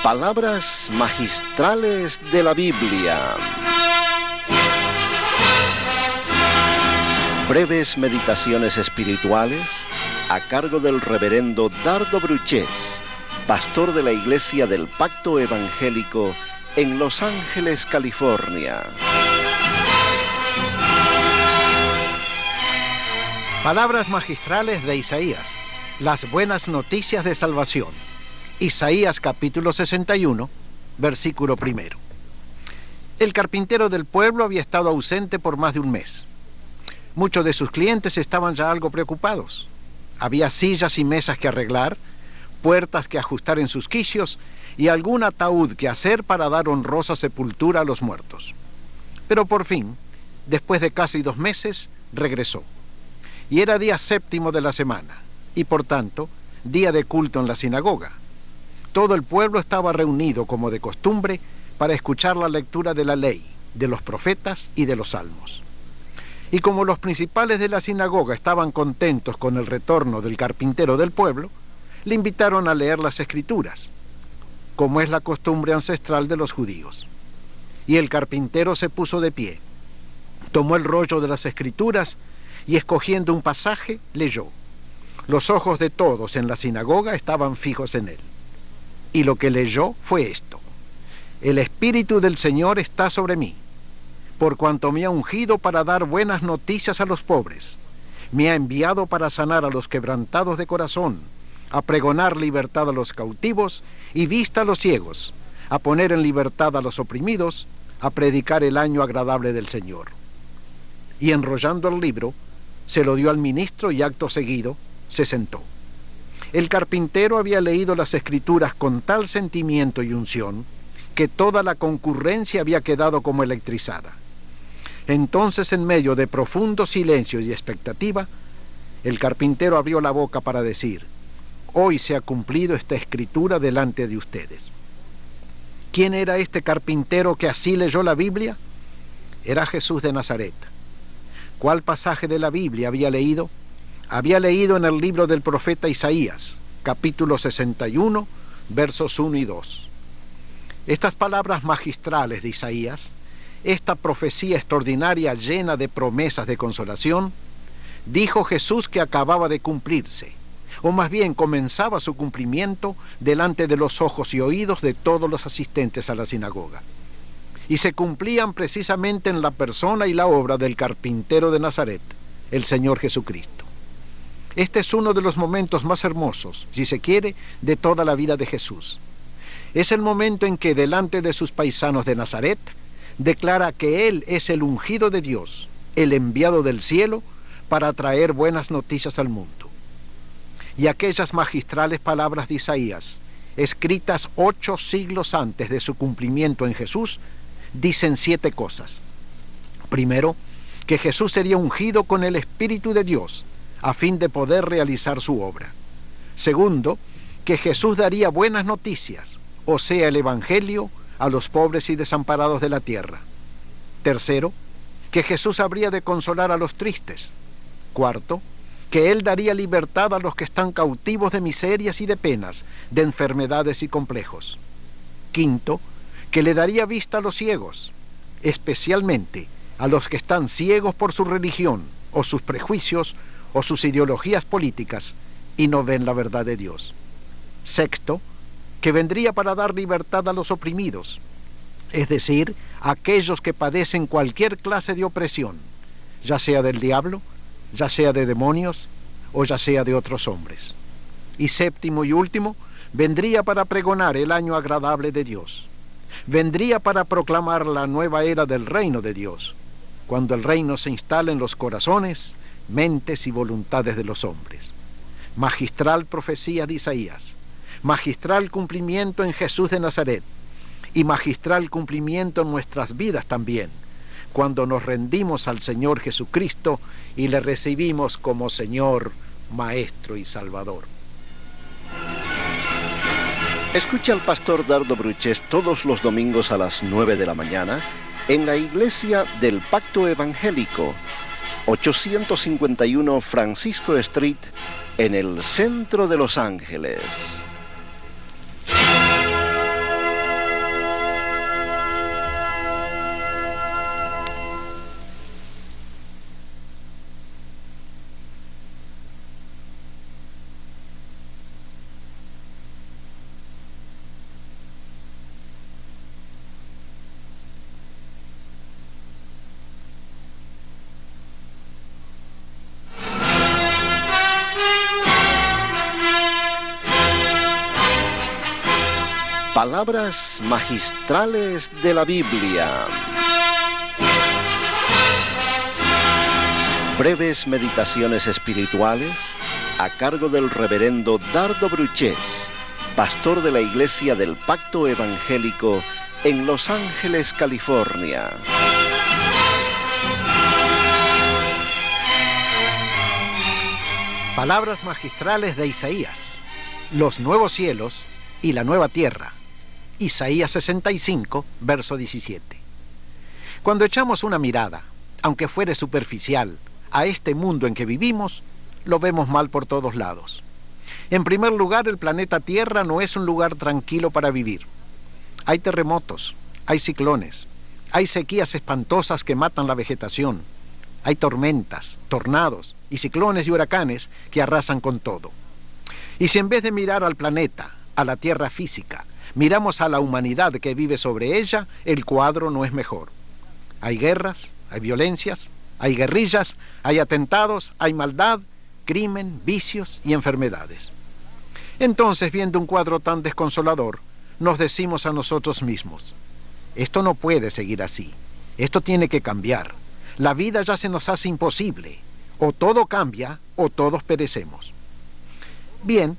Palabras magistrales de la Biblia. Breves meditaciones espirituales a cargo del reverendo Dardo Bruchés, pastor de la Iglesia del Pacto Evangélico en Los Ángeles, California. Palabras magistrales de Isaías, las buenas noticias de salvación. Isaías capítulo 61, versículo 1. El carpintero del pueblo había estado ausente por más de un mes. Muchos de sus clientes estaban ya algo preocupados. Había sillas y mesas que arreglar, puertas que ajustar en sus quicios y algún ataúd que hacer para dar honrosa sepultura a los muertos. Pero por fin, después de casi 2 meses, regresó. Y era día 7º de la semana, y por tanto, día de culto en la sinagoga. Todo el pueblo estaba reunido como de costumbre para escuchar la lectura de la ley, de los profetas y de los salmos. Y como los principales de la sinagoga estaban contentos con el retorno del carpintero del pueblo, le invitaron a leer las Escrituras, como es la costumbre ancestral de los judíos. Y el carpintero se puso de pie, tomó el rollo de las Escrituras y escogiendo un pasaje, leyó. Los ojos de todos en la sinagoga estaban fijos en él. Y lo que leyó fue esto: El Espíritu del Señor está sobre mí, por cuanto me ha ungido para dar buenas noticias a los pobres. Me ha enviado para sanar a los quebrantados de corazón, a pregonar libertad a los cautivos y vista a los ciegos, a poner en libertad a los oprimidos, a predicar el año agradable del Señor. Y enrollando el libro, se lo dio al ministro y acto seguido se sentó. El carpintero había leído las Escrituras con tal sentimiento y unción que toda la concurrencia había quedado como electrizada. Entonces, en medio de profundo silencio y expectativa, el carpintero abrió la boca para decir: hoy se ha cumplido esta escritura delante de ustedes. ¿Quién era este carpintero que así leyó la Biblia? Era Jesús de Nazaret. ¿Cuál pasaje de la Biblia había leído? Había leído en el libro del profeta Isaías, capítulo 61, versos 1 y 2. Estas palabras magistrales de Isaías, esta profecía extraordinaria llena de promesas de consolación, dijo Jesús que acababa de cumplirse, o más bien comenzaba su cumplimiento delante de los ojos y oídos de todos los asistentes a la sinagoga. Y se cumplían precisamente en la persona y la obra del carpintero de Nazaret, el Señor Jesucristo. Este es uno de los momentos más hermosos, si se quiere, de toda la vida de Jesús. Es el momento en que, delante de sus paisanos de Nazaret, declara que Él es el ungido de Dios, el enviado del cielo, para traer buenas noticias al mundo. Y aquellas magistrales palabras de Isaías, escritas 8 siglos antes de su cumplimiento en Jesús, dicen 7 cosas. Primero, que Jesús sería ungido con el Espíritu de Dios, a fin de poder realizar su obra. Segundo, que Jesús daría buenas noticias, o sea, el Evangelio, a los pobres y desamparados de la tierra. Tercero, que Jesús habría de consolar a los tristes. Cuarto, que Él daría libertad a los que están cautivos de miserias y de penas, de enfermedades y complejos. Quinto, que le daría vista a los ciegos, especialmente a los que están ciegos por su religión, o sus prejuicios, o sus ideologías políticas, y no ven la verdad de Dios. Sexto, que vendría para dar libertad a los oprimidos, es decir, a aquellos que padecen cualquier clase de opresión, ya sea del diablo, ya sea de demonios, o ya sea de otros hombres. Y séptimo y último, vendría para pregonar el año agradable de Dios. Vendría para proclamar la nueva era del reino de Dios, cuando el reino se instale en los corazones, mentes y voluntades de los hombres. Magistral profecía de Isaías, magistral cumplimiento en Jesús de Nazaret y magistral cumplimiento en nuestras vidas también, cuando nos rendimos al Señor Jesucristo y le recibimos como Señor, Maestro y Salvador. Escucha al pastor Dardo Bruchés todos los domingos a las 9 de la mañana en la Iglesia del Pacto Evangélico, 851 Francisco Street, en el centro de Los Ángeles. Palabras magistrales de la Biblia. Breves meditaciones espirituales a cargo del reverendo Dardo Bruchés, pastor de la Iglesia del Pacto Evangélico en Los Ángeles, California. Palabras magistrales de Isaías, los nuevos cielos y la nueva tierra. Isaías 65, verso 17. Cuando echamos una mirada, aunque fuere superficial, a este mundo en que vivimos, lo vemos mal por todos lados. En primer lugar, el planeta Tierra no es un lugar tranquilo para vivir. Hay terremotos, hay ciclones, hay sequías espantosas que matan la vegetación, hay tormentas, tornados y ciclones y huracanes que arrasan con todo. Y si en vez de mirar al planeta, a la Tierra física, miramos a la humanidad que vive sobre ella, el cuadro no es mejor. Hay guerras, hay violencias, hay guerrillas, hay atentados, hay maldad, crimen, vicios y enfermedades. Entonces, viendo un cuadro tan desconsolador, nos decimos a nosotros mismos: esto no puede seguir así, esto tiene que cambiar. La vida ya se nos hace imposible, o todo cambia o todos perecemos. Bien,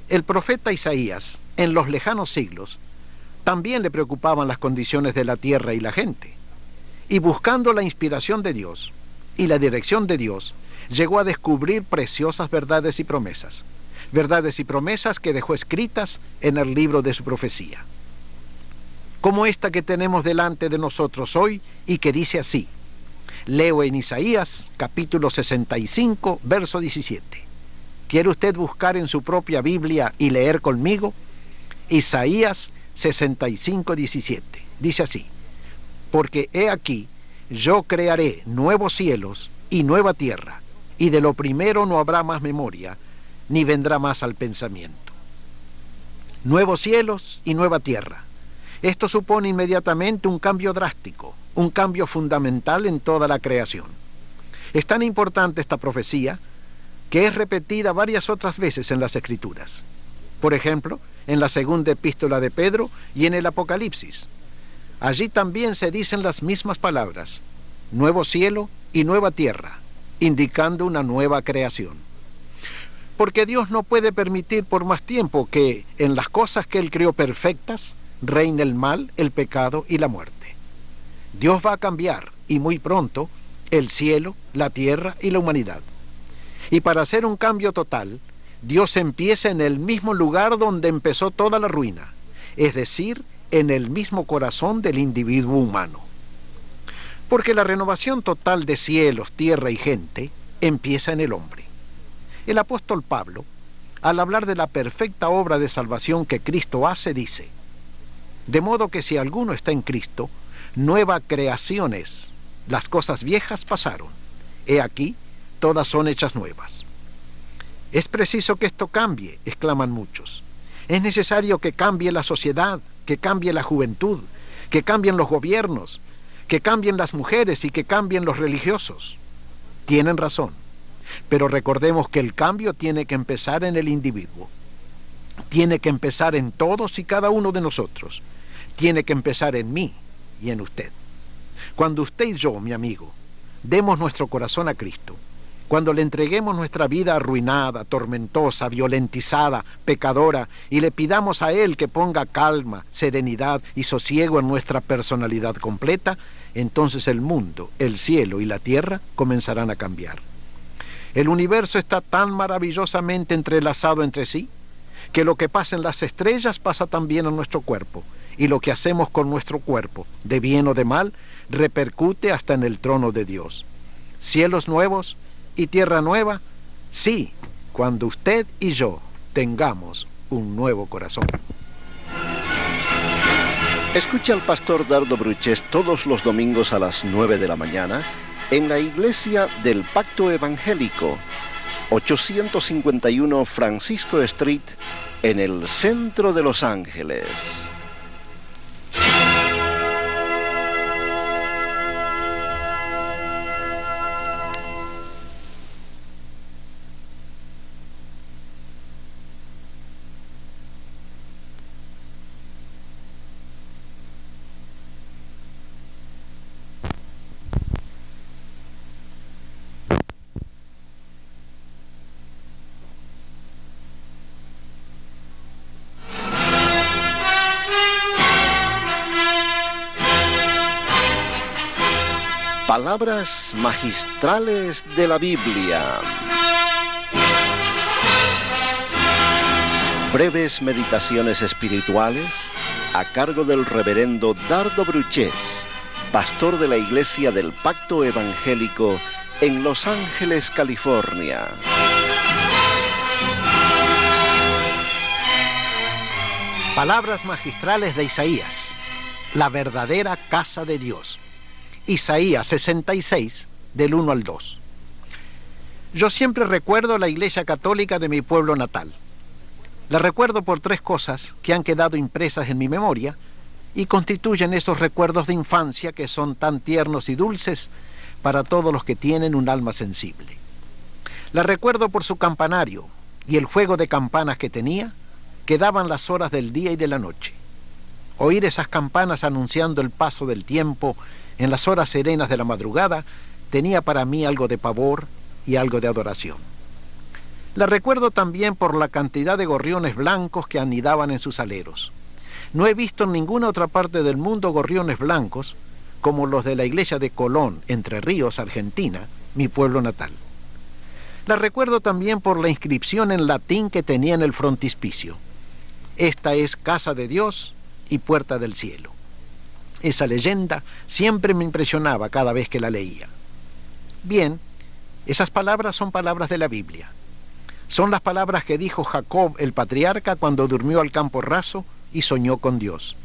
el profeta Isaías, en los lejanos siglos, también le preocupaban las condiciones de la tierra y la gente. Y buscando la inspiración de Dios y la dirección de Dios, llegó a descubrir preciosas verdades y promesas que dejó escritas en el libro de su profecía. Como esta que tenemos delante de nosotros hoy y que dice así. Leo en Isaías, capítulo 65, verso 17. ¿Quiere usted buscar en su propia Biblia y leer conmigo? Isaías 65, 17. Dice así: porque he aquí, yo crearé nuevos cielos y nueva tierra, y de lo primero no habrá más memoria, ni vendrá más al pensamiento. Nuevos cielos y nueva tierra. Esto supone inmediatamente un cambio drástico, un cambio fundamental en toda la creación. Es tan importante esta profecía que es repetida varias otras veces en las Escrituras. Por ejemplo, en la segunda epístola de Pedro y en el Apocalipsis. Allí también se dicen las mismas palabras: nuevo cielo y nueva tierra, indicando una nueva creación. Porque Dios no puede permitir por más tiempo que en las cosas que Él creó perfectas reine el mal, el pecado y la muerte. Dios va a cambiar, y muy pronto, el cielo, la tierra y la humanidad. Y para hacer un cambio total, Dios empieza en el mismo lugar donde empezó toda la ruina, es decir, en el mismo corazón del individuo humano. Porque la renovación total de cielos, tierra y gente empieza en el hombre. El apóstol Pablo, al hablar de la perfecta obra de salvación que Cristo hace, dice: de modo que si alguno está en Cristo, nueva creación es. Las cosas viejas pasaron. He aquí, todas son hechas nuevas. Es preciso que esto cambie, exclaman muchos. Es necesario que cambie la sociedad, que cambie la juventud, que cambien los gobiernos, que cambien las mujeres y que cambien los religiosos. Tienen razón, pero recordemos que el cambio tiene que empezar en el individuo. Tiene que empezar en todos y cada uno de nosotros. Tiene que empezar en mí y en usted. Cuando usted y yo, mi amigo, demos nuestro corazón a Cristo, cuando le entreguemos nuestra vida arruinada, tormentosa, violentizada, pecadora, y le pidamos a Él que ponga calma, serenidad y sosiego en nuestra personalidad completa, entonces el mundo, el cielo y la tierra comenzarán a cambiar. El universo está tan maravillosamente entrelazado entre sí, que lo que pasa en las estrellas pasa también en nuestro cuerpo, y lo que hacemos con nuestro cuerpo, de bien o de mal, repercute hasta en el trono de Dios. Cielos nuevos y tierra nueva, sí, cuando usted y yo tengamos un nuevo corazón. Escucha al pastor Dardo Bruchés todos los domingos a las 9 de la mañana en la Iglesia del Pacto Evangélico, 851 Francisco Street, en el centro de Los Ángeles. Palabras magistrales de la Biblia. Breves meditaciones espirituales a cargo del reverendo Dardo Bruchés, pastor de la Iglesia del Pacto Evangélico en Los Ángeles, California. Palabras magistrales de Isaías, la verdadera casa de Dios. Isaías 66, del 1 al 2. Yo siempre recuerdo la Iglesia Católica de mi pueblo natal. La recuerdo por tres cosas que han quedado impresas en mi memoria y constituyen esos recuerdos de infancia que son tan tiernos y dulces para todos los que tienen un alma sensible. La recuerdo por su campanario y el juego de campanas que tenía, que daban las horas del día y de la noche. Oír esas campanas anunciando el paso del tiempo en las horas serenas de la madrugada tenía para mí algo de pavor y algo de adoración. La recuerdo también por la cantidad de gorriones blancos que anidaban en sus aleros. No he visto en ninguna otra parte del mundo gorriones blancos como los de la iglesia de Colón, Entre Ríos, Argentina, mi pueblo natal. La recuerdo también por la inscripción en latín que tenía en el frontispicio. Esta es casa de Dios y puerta del cielo. Esa leyenda siempre me impresionaba cada vez que la leía. Bien, esas palabras son palabras de la Biblia. Son las palabras que dijo Jacob el patriarca cuando durmió al campo raso y soñó con Dios.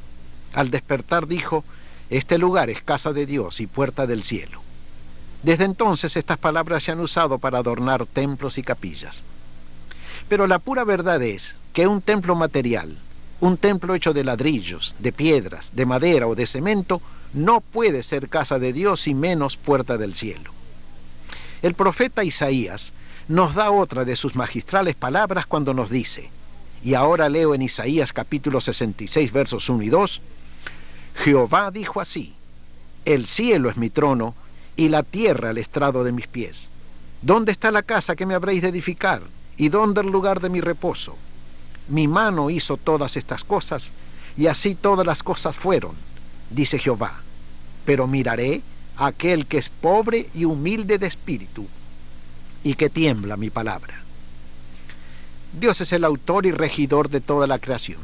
Al despertar dijo: este lugar es casa de Dios y puerta del cielo. Desde entonces estas palabras se han usado para adornar templos y capillas. Pero la pura verdad es que un templo material, un templo hecho de ladrillos, de piedras, de madera o de cemento, no puede ser casa de Dios y menos puerta del cielo. El profeta Isaías nos da otra de sus magistrales palabras cuando nos dice, y ahora leo en Isaías capítulo 66 versos 1 y 2, Jehová dijo así: el cielo es mi trono y la tierra el estrado de mis pies. ¿Dónde está la casa que me habréis de edificar? ¿Y dónde el lugar de mi reposo? Mi mano hizo todas estas cosas, y así todas las cosas fueron, dice Jehová. Pero miraré a aquel que es pobre y humilde de espíritu, y que tiembla mi palabra. Dios es el autor y regidor de toda la creación.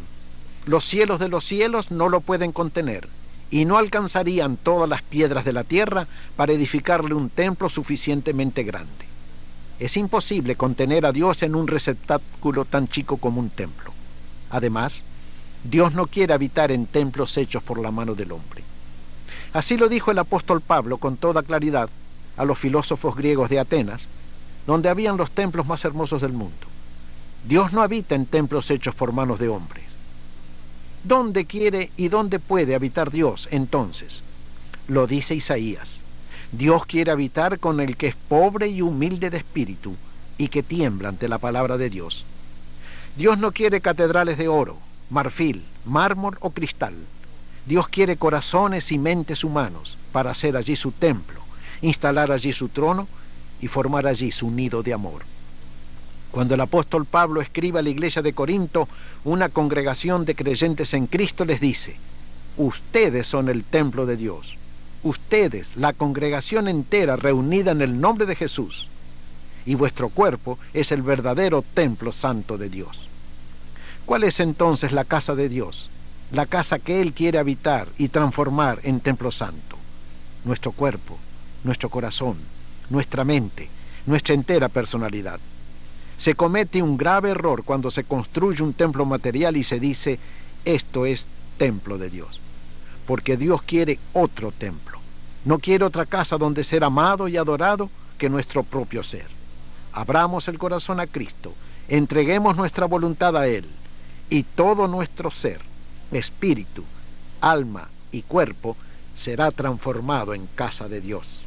Los cielos de los cielos no lo pueden contener, y no alcanzarían todas las piedras de la tierra para edificarle un templo suficientemente grande. Es imposible contener a Dios en un receptáculo tan chico como un templo. Además, Dios no quiere habitar en templos hechos por la mano del hombre. Así lo dijo el apóstol Pablo con toda claridad a los filósofos griegos de Atenas, donde habían los templos más hermosos del mundo. Dios no habita en templos hechos por manos de hombres. ¿Dónde quiere y dónde puede habitar Dios entonces? Lo dice Isaías. Dios quiere habitar con el que es pobre y humilde de espíritu y que tiembla ante la palabra de Dios. Dios no quiere catedrales de oro, marfil, mármol o cristal. Dios quiere corazones y mentes humanos para hacer allí su templo, instalar allí su trono y formar allí su nido de amor. Cuando el apóstol Pablo escribe a la iglesia de Corinto, una congregación de creyentes en Cristo, les dice: ustedes son el templo de Dios. Ustedes, la congregación entera reunida en el nombre de Jesús, y vuestro cuerpo es el verdadero templo santo de Dios. ¿Cuál es entonces la casa de Dios? La casa que Él quiere habitar y transformar en templo santo. Nuestro cuerpo, nuestro corazón, nuestra mente, nuestra entera personalidad. Se comete un grave error cuando se construye un templo material y se dice: esto es templo de Dios. Porque Dios quiere otro templo. No quiere otra casa donde ser amado y adorado que nuestro propio ser. Abramos el corazón a Cristo, entreguemos nuestra voluntad a Él, y todo nuestro ser, espíritu, alma y cuerpo será transformado en casa de Dios.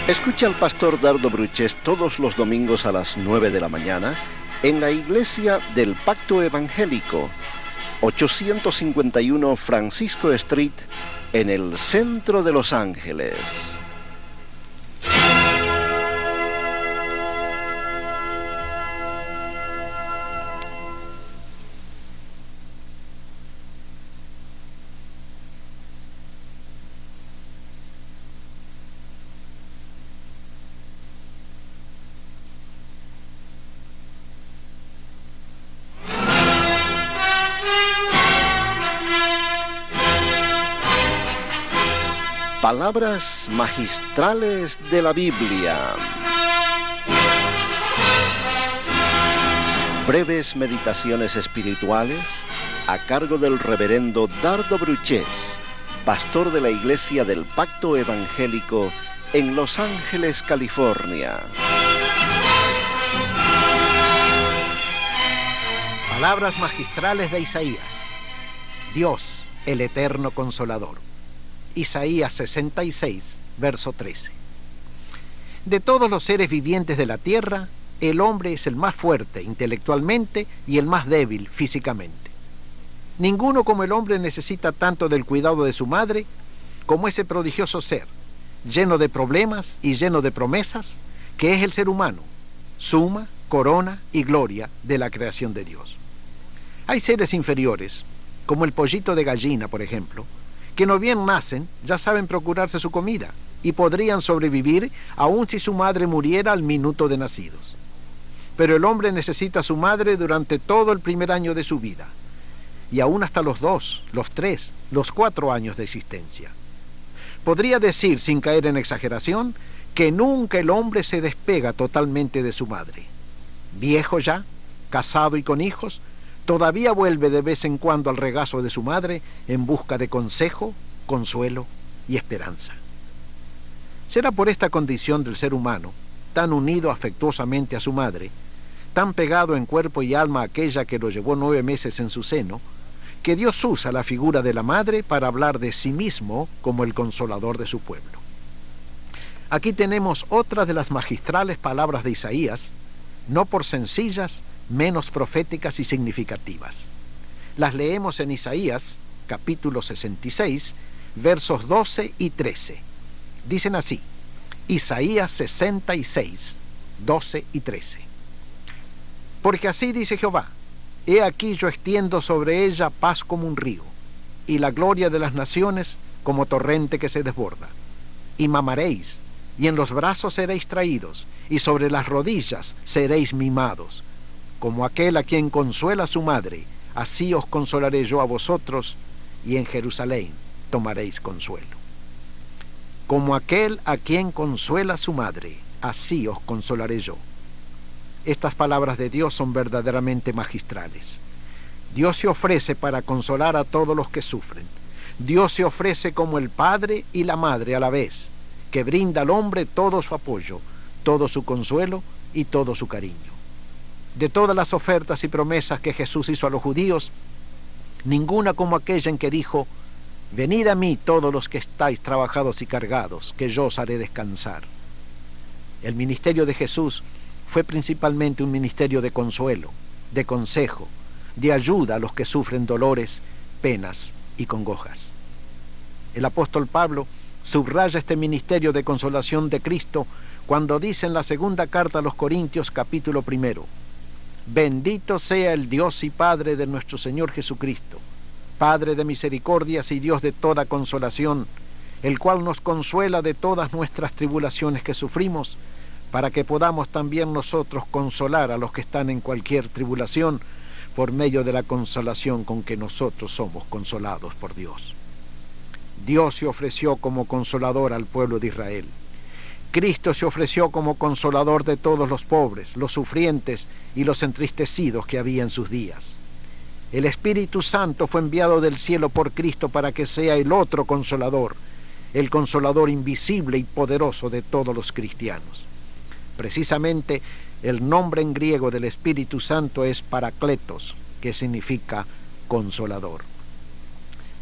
Escucha al pastor Dardo Bruchés todos los domingos a las 9 de la mañana en la Iglesia del Pacto Evangélico, 851 Francisco Street, en el centro de Los Ángeles. Palabras magistrales de la Biblia. Breves meditaciones espirituales a cargo del reverendo Dardo Bruchés, pastor de la Iglesia del Pacto Evangélico en Los Ángeles, California. Palabras magistrales de Isaías. Dios, el eterno consolador. Isaías 66, verso 13. De todos los seres vivientes de la tierra, el hombre es el más fuerte intelectualmente y el más débil físicamente. Ninguno como el hombre necesita tanto del cuidado de su madre como ese prodigioso ser, lleno de problemas y lleno de promesas, que es el ser humano, suma, corona y gloria de la creación de Dios. Hay seres inferiores, como el pollito de gallina, por ejemplo, que no bien nacen, ya saben procurarse su comida y podrían sobrevivir aun si su madre muriera al minuto de nacidos. Pero el hombre necesita a su madre durante todo el primer año de su vida, y aún hasta los 2, los 3, los 4 años de existencia. Podría decir, sin caer en exageración, que nunca el hombre se despega totalmente de su madre. Viejo ya, casado y con hijos, todavía vuelve de vez en cuando al regazo de su madre en busca de consejo, consuelo y esperanza. Será por esta condición del ser humano, tan unido afectuosamente a su madre, tan pegado en cuerpo y alma a aquella que lo llevó 9 meses en su seno, que Dios usa la figura de la madre para hablar de sí mismo como el consolador de su pueblo. Aquí tenemos otra de las magistrales palabras de Isaías, no por sencillas, menos proféticas y significativas. Las leemos en Isaías, capítulo 66, versos 12 y 13. Dicen así, Isaías 66, 12 y 13. Porque así dice Jehová, he aquí yo extiendo sobre ella paz como un río, y la gloria de las naciones como torrente que se desborda. Y mamaréis, y en los brazos seréis traídos, y sobre las rodillas seréis mimados. Como aquel a quien consuela su madre, así os consolaré yo a vosotros, y en Jerusalén tomaréis consuelo. Como aquel a quien consuela su madre, así os consolaré yo. Estas palabras de Dios son verdaderamente magistrales. Dios se ofrece para consolar a todos los que sufren. Dios se ofrece como el padre y la madre a la vez, que brinda al hombre todo su apoyo, todo su consuelo y todo su cariño. De todas las ofertas y promesas que Jesús hizo a los judíos, ninguna como aquella en que dijo, venid a mí todos los que estáis trabajados y cargados, que yo os haré descansar. El ministerio de Jesús fue principalmente un ministerio de consuelo, de consejo, de ayuda a los que sufren dolores, penas y congojas. El apóstol Pablo subraya este ministerio de consolación de Cristo cuando dice en la segunda carta a los Corintios, capítulo 1, bendito sea el Dios y Padre de nuestro Señor Jesucristo, Padre de misericordias y Dios de toda consolación, el cual nos consuela de todas nuestras tribulaciones que sufrimos, para que podamos también nosotros consolar a los que están en cualquier tribulación, por medio de la consolación con que nosotros somos consolados por Dios. Dios se ofreció como consolador al pueblo de Israel. Cristo se ofreció como consolador de todos los pobres, los sufrientes y los entristecidos que había en sus días. El Espíritu Santo fue enviado del cielo por Cristo para que sea el otro consolador, el consolador invisible y poderoso de todos los cristianos. Precisamente, el nombre en griego del Espíritu Santo es Parakletos, que significa consolador.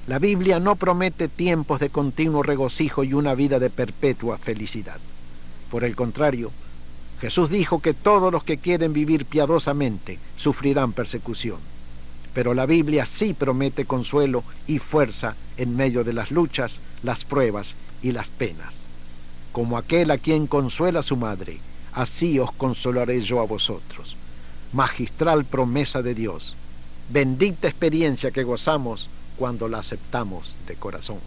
La Biblia no promete tiempos de continuo regocijo y una vida de perpetua felicidad. Por el contrario, Jesús dijo que todos los que quieren vivir piadosamente sufrirán persecución. Pero la Biblia sí promete consuelo y fuerza en medio de las luchas, las pruebas y las penas. Como aquel a quien consuela a su madre, así os consolaré yo a vosotros. Magistral promesa de Dios. Bendita experiencia que gozamos cuando la aceptamos de corazón.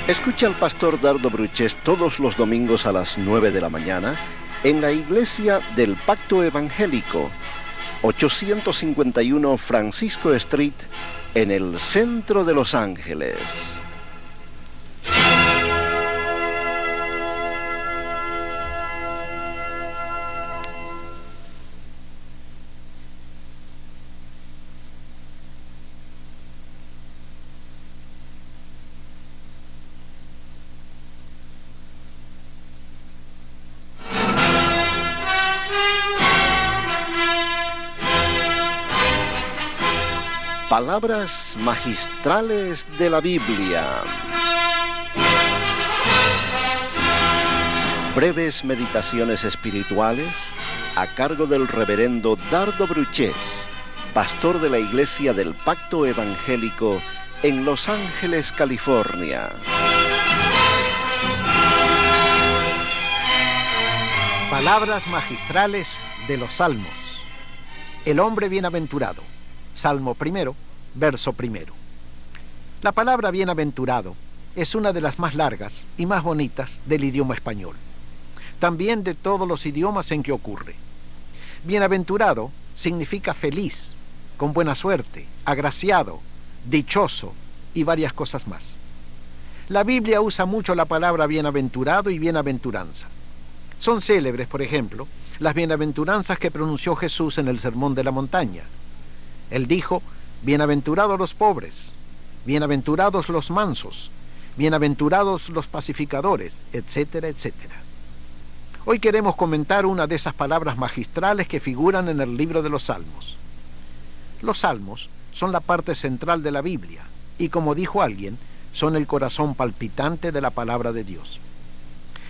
Escucha al pastor Dardo Bruchés todos los domingos a las 9 de la mañana en la Iglesia del Pacto Evangélico, 851 Francisco Street, en el centro de Los Ángeles. Palabras magistrales de la Biblia. Breves meditaciones espirituales a cargo del reverendo Dardo Bruchés, pastor de la Iglesia del Pacto Evangélico en Los Ángeles, California. Palabras magistrales de los Salmos. El hombre bienaventurado. Salmo primero, verso primero. La palabra bienaventurado es una de las más largas y más bonitas del idioma español. También de todos los idiomas en que ocurre. Bienaventurado significa feliz, con buena suerte, agraciado, dichoso y varias cosas más. La Biblia usa mucho la palabra bienaventurado y bienaventuranza. Son célebres, por ejemplo, las bienaventuranzas que pronunció Jesús en el Sermón de la Montaña. Él dijo, bienaventurados los pobres, bienaventurados los mansos, bienaventurados los pacificadores, etcétera, etcétera. Hoy queremos comentar una de esas palabras magistrales que figuran en el libro de los Salmos. Los Salmos son la parte central de la Biblia y, como dijo alguien, son el corazón palpitante de la palabra de Dios.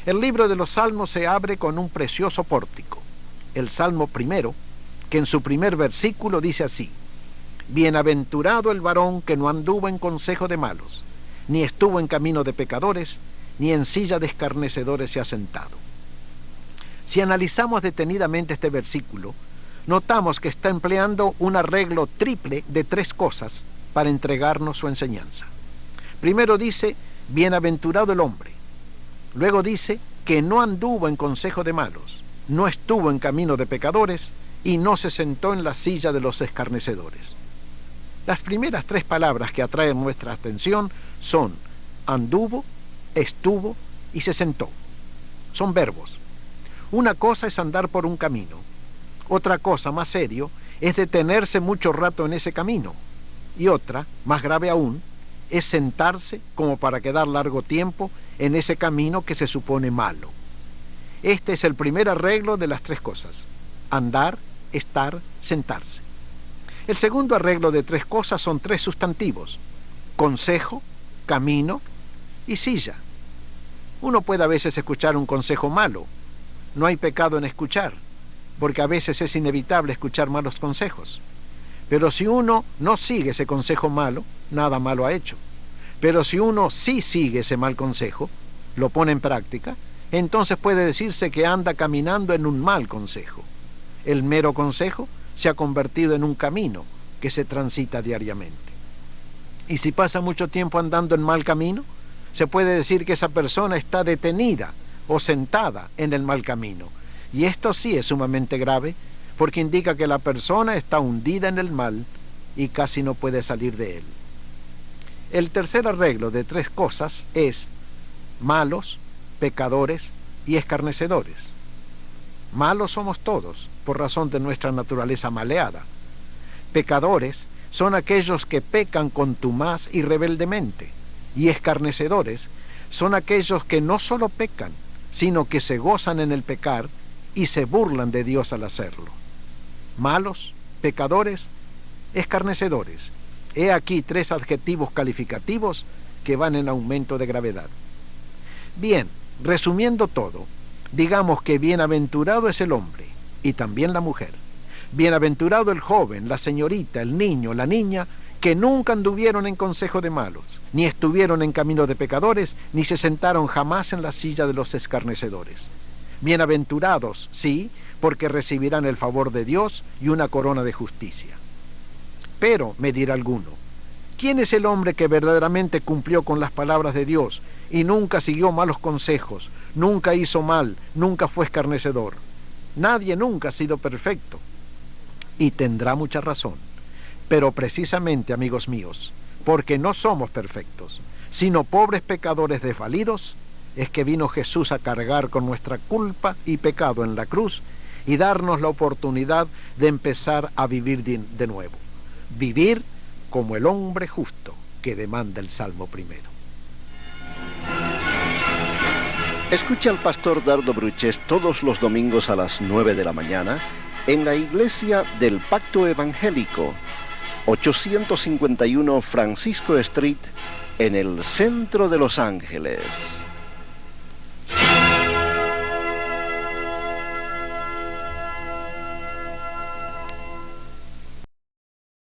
El libro de los Salmos se abre con un precioso pórtico, el Salmo primero, que en su primer versículo dice así: Bienaventurado el varón que no anduvo en consejo de malos, ni estuvo en camino de pecadores, ni en silla de escarnecedores se ha sentado. Si analizamos detenidamente este versículo, notamos que está empleando un arreglo triple de tres cosas para entregarnos su enseñanza. Primero dice, bienaventurado el hombre. Luego dice que no anduvo en consejo de malos, no estuvo en camino de pecadores y no se sentó en la silla de los escarnecedores. Las primeras tres palabras que atraen nuestra atención son anduvo, estuvo y se sentó. Son verbos. Una cosa es andar por un camino. Otra cosa, más serio, es detenerse mucho rato en ese camino. Y otra, más grave aún, es sentarse como para quedar largo tiempo en ese camino que se supone malo. Este es el primer arreglo de las tres cosas: andar, estar, sentarse. El segundo arreglo de tres cosas son tres sustantivos: consejo, camino y silla. Uno puede a veces escuchar un consejo malo. No hay pecado en escuchar, porque a veces es inevitable escuchar malos consejos. Pero si uno no sigue ese consejo malo, nada malo ha hecho. Pero si uno sí sigue ese mal consejo, lo pone en práctica, entonces puede decirse que anda caminando en un mal consejo. El mero consejo se ha convertido en un camino que se transita diariamente. Y si pasa mucho tiempo andando en mal camino, se puede decir que esa persona está detenida o sentada en el mal camino. Y esto sí es sumamente grave, porque indica que la persona está hundida en el mal y casi no puede salir de él. El tercer arreglo de tres cosas es malos, pecadores y escarnecedores. Malos somos todos, por razón de nuestra naturaleza maleada. Pecadores son aquellos que pecan contumaz y rebeldemente, y escarnecedores son aquellos que no solo pecan, sino que se gozan en el pecar y se burlan de Dios al hacerlo. Malos, pecadores, escarnecedores. He aquí tres adjetivos calificativos que van en aumento de gravedad. Bien, resumiendo todo, digamos que bienaventurado es el hombre y también la mujer. Bienaventurado el joven, la señorita, el niño, la niña, que nunca anduvieron en consejo de malos, ni estuvieron en camino de pecadores, ni se sentaron jamás en la silla de los escarnecedores. Bienaventurados, sí, porque recibirán el favor de Dios y una corona de justicia. Pero, me dirá alguno, ¿quién es el hombre que verdaderamente cumplió con las palabras de Dios y nunca siguió malos consejos, nunca hizo mal, nunca fue escarnecedor? Nadie nunca ha sido perfecto. Y tendrá mucha razón. Pero precisamente, amigos míos, porque no somos perfectos, sino pobres pecadores desvalidos, es que vino Jesús a cargar con nuestra culpa y pecado en la cruz y darnos la oportunidad de empezar a vivir de nuevo. Vivir como el hombre justo que demanda el Salmo primero. Escucha al pastor Dardo Bruchés todos los domingos a las 9 de la mañana en la Iglesia del Pacto Evangélico, 851 Francisco Street, en el centro de Los Ángeles.